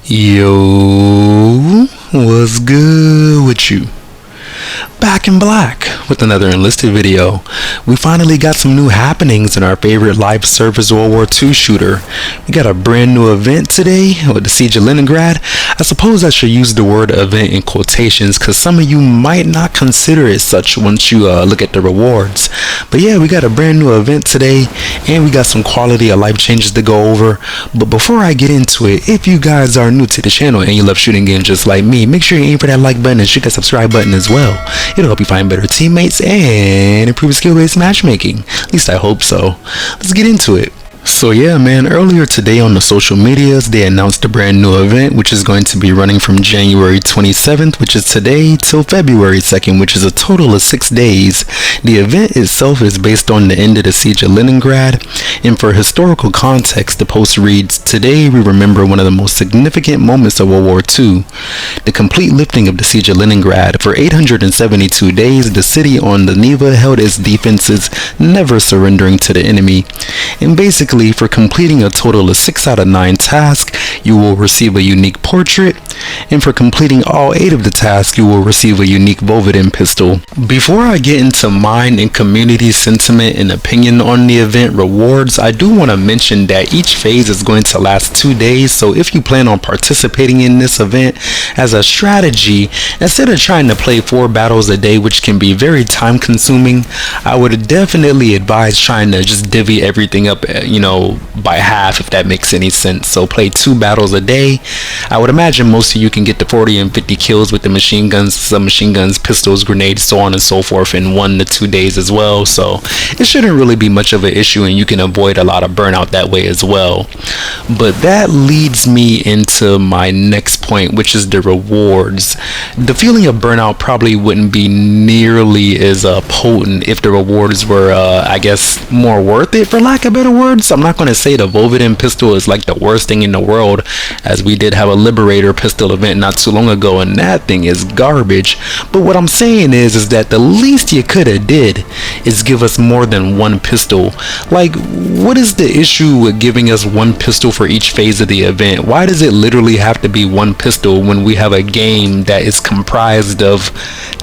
Yo, what's good with you? Back in black with another Enlisted video. We finally got some new happenings in our favorite live service World War II shooter. We got a brand new event today with the Siege of Leningrad. I suppose I should use the word event in quotations because some of you might not consider it such once you look at the rewards. But yeah, we got a brand new event today and we got some quality of life changes to go over. But before I get into it, if you guys are new to the channel and you love shooting games just like me, make sure you aim for that like button and shoot that subscribe button as well. It'll help you find better teammates and improve skill-based matchmaking. At least I hope so. Let's get into it. So yeah man, earlier today on the social medias they announced a brand new event which is going to be running from January 27th, which is today, till February 2nd, which is a total of 6 days. The event itself is based on the end of the Siege of Leningrad, and for historical context the post reads, "Today we remember one of the most significant moments of World War II, the complete lifting of the Siege of Leningrad. For 872 days the city on the Neva held its defenses, never surrendering to the enemy. And basically, for completing a total of 6 out of 9 tasks, you will receive a unique portrait, and for completing all 8 of the tasks, you will receive a unique Vovidin pistol." Before I get into mine and community sentiment and opinion on the event rewards, I do want to mention that each phase is going to last 2 days, so if you plan on participating in this event as a strategy, instead of trying to play 4 battles a day, which can be very time consuming, I would definitely advise trying to just divvy everything up by half, if that makes any sense. So play 2 battles a day. I would imagine most of you can get to 40 and 50 kills with the machine guns, submachine guns, pistols, grenades, so on and so forth in 1 to 2 days as well. So it shouldn't really be much of an issue, and you can avoid a lot of burnout that way as well. But that leads me into my next point, which is the rewards. The feeling of burnout probably wouldn't be nearly as potent if the rewards were I guess more worth it, for lack of better words. I'm not going to say the Vovidin pistol is like the worst thing in the world, as we did have a Liberator pistol event not too long ago and that thing is garbage. But what I'm saying is that the least you could have did is give us more than 1 pistol. Like, what is the issue with giving us 1 pistol for each phase of the event? Why does it literally have to be 1 pistol when we have a game that is comprised of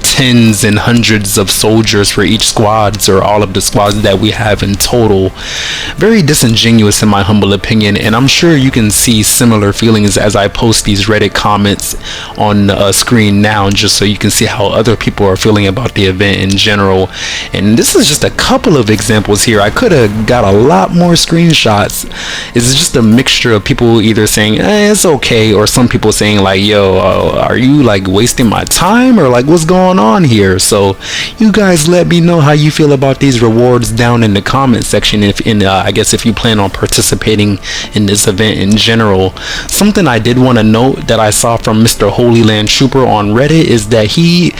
tens and hundreds of soldiers for each squads, or all of the squads that we have in total? Very disingenuous in my humble opinion, and I'm sure you can see similar feelings as I post these Reddit comments on the screen now, just so you can see how other people are feeling about the event in general. And this is just a couple of examples here. I could have got a lot more screenshots. It's just a mixture of people either saying it's okay, or some people saying like, yo, are you like wasting my time, or like what's going on here? So you guys let me know how you feel about these rewards down in the comment section, I guess if you plan on participating in this event in general. Something I did want to note that I saw from Mr. Holy Land Trooper on Reddit is that he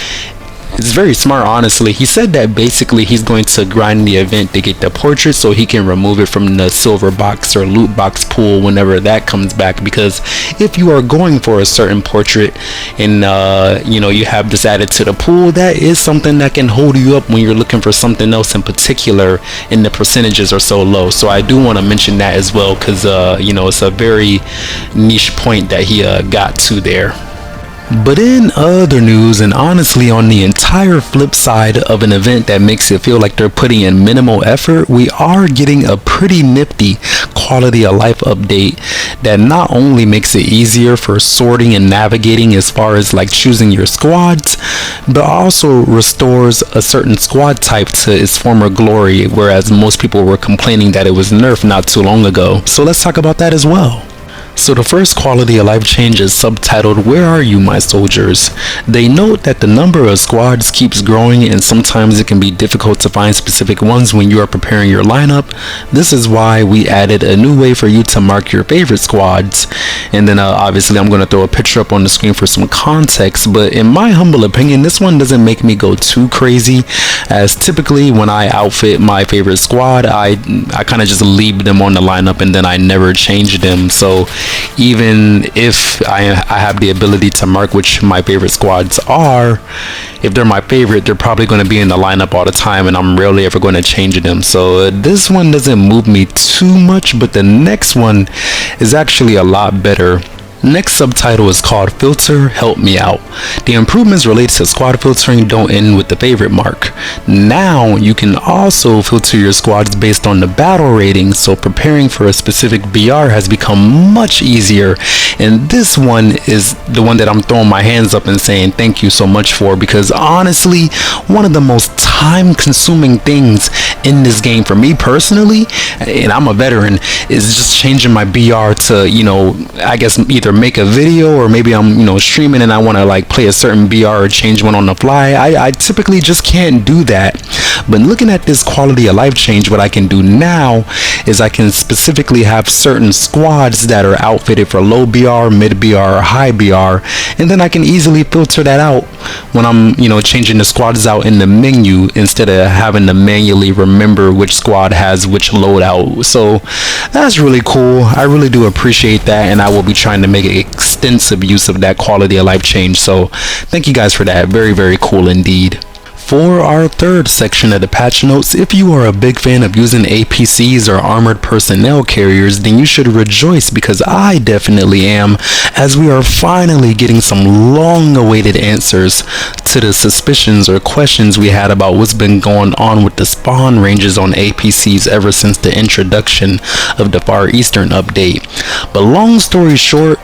is very smart, honestly. He said that basically he's going to grind the event to get the portrait so he can remove it from the silver box or loot box pool whenever that comes back, because if you are going for a certain portrait and you have this added to the pool, that is something that can hold you up when you're looking for something else in particular, and the percentages are so low. So I do want to mention that as well, because it's a very niche point that he got to there. But in other news, and honestly on the entire flip side of an event that makes it feel like they're putting in minimal effort, we are getting a pretty nifty quality of life update that not only makes it easier for sorting and navigating as far as like choosing your squads, but also restores a certain squad type to its former glory, whereas most people were complaining that it was nerfed not too long ago. So let's talk about that as well. So the first quality of life change is subtitled, "Where are you, my soldiers?" They note that the number of squads keeps growing, and sometimes it can be difficult to find specific ones when you are preparing your lineup. This is why we added a new way for you to mark your favorite squads. And then obviously I'm going to throw a picture up on the screen for some context, but in my humble opinion this one doesn't make me go too crazy, as typically when I outfit my favorite squad I kind of just leave them on the lineup and then I never change them. So even if I have the ability to mark which my favorite squads are, if they're my favorite, they're probably going to be in the lineup all the time and I'm rarely ever going to change them. So this one doesn't move me too much, but the next one is actually a lot better. Next subtitle is called Filter Help Me Out. The improvements related to squad filtering don't end with the favorite mark. Now you can also filter your squads based on the battle rating, so preparing for a specific BR has become much easier, and this one is the one that I'm throwing my hands up and saying thank you so much for, because honestly, one of the most time consuming things in this game for me personally, and I'm a veteran, is just changing my BR to, I guess either make a video, or maybe I'm streaming and I want to like play a certain BR or change one on the fly. I typically just can't do that. But looking at this quality of life change, what I can do now is I can specifically have certain squads that are outfitted for low BR, mid BR, or high BR, and then I can easily filter that out when I'm changing the squads out in the menu, instead of having to manually remember which squad has which loadout. So that's really cool. I really do appreciate that, and I will be trying to make extensive use of that quality of life change. So thank you guys for that. Very, very cool indeed. For our third section of the patch notes, if you are a big fan of using APCs or armored personnel carriers, then you should rejoice, because I definitely am, as we are finally getting some long-awaited answers to the suspicions or questions we had about what's been going on with the spawn ranges on APCs ever since the introduction of the Far Eastern update. But long story short,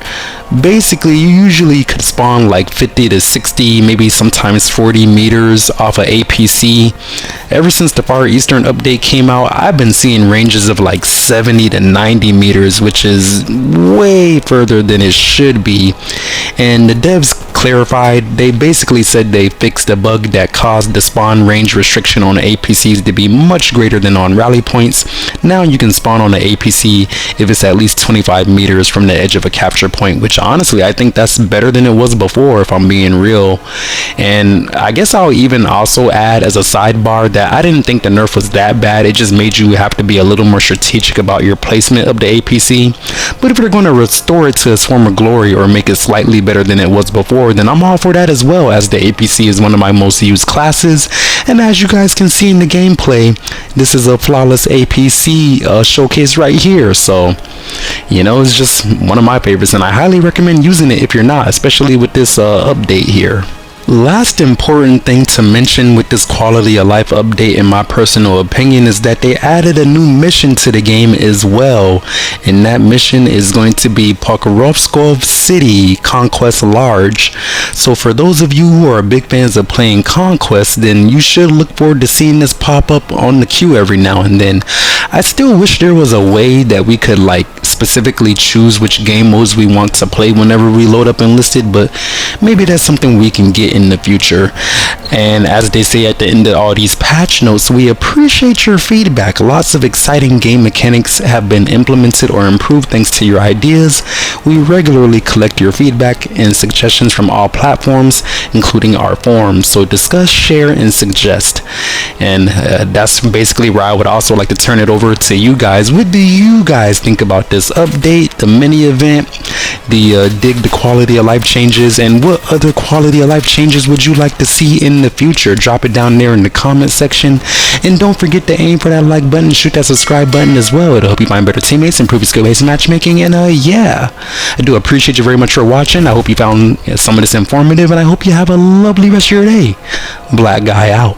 basically you usually could spawn like 50 to 60, maybe sometimes 40 meters off of APC. Ever since the Far Eastern update came out, I've been seeing ranges of like 70 to 90 meters, which is way further than it should be. And the devs clarified, they basically said they fixed a bug that caused the spawn range restriction on APCs to be much greater than on rally points. Now you can spawn on an APC if it's at least 25 meters from the edge of a capture point, which honestly I think that's better than it was before, if I'm being real. And I guess I'll even also add as a sidebar that I didn't think the nerf was that bad. It just made you have to be a little more strategic about your placement of the APC. But if they're going to restore it to its former glory or make it slightly better than it was before, then I'm all for that as well, as the APC is one of my most used classes. And as you guys can see in the gameplay, this is a flawless APC showcase right here. So it's just one of my favorites, and I highly recommend using it if you're not, especially with this update here. Last important thing to mention with this quality of life update, in my personal opinion, is that they added a new mission to the game as well, and that mission is going to be Pokrovskov City Conquest Large. So for those of you who are big fans of playing Conquest, then you should look forward to seeing this pop up on the queue every now and then. I still wish there was a way that we could like specifically choose which game modes we want to play whenever we load up Enlisted, but maybe that's something we can get in the future. And as they say at the end of all these patch notes, we appreciate your feedback. Lots of exciting game mechanics have been implemented or improved thanks to your ideas. We regularly collect your feedback and suggestions from all platforms, including our forums, so discuss, share, and suggest. And that's basically where I would also like to turn it over to you guys. What do you guys think about this update, the mini event, the dig the quality of life changes, and what other quality of life changes would you like to see in the future? Drop it down there in the comment section, and don't forget to aim for that like button, shoot that subscribe button as well. It'll help you find better teammates, improve your skill-based matchmaking, and yeah, I do appreciate you very much for watching. I hope you found some of this informative, and I hope you have a lovely rest of your day. Black Guy out.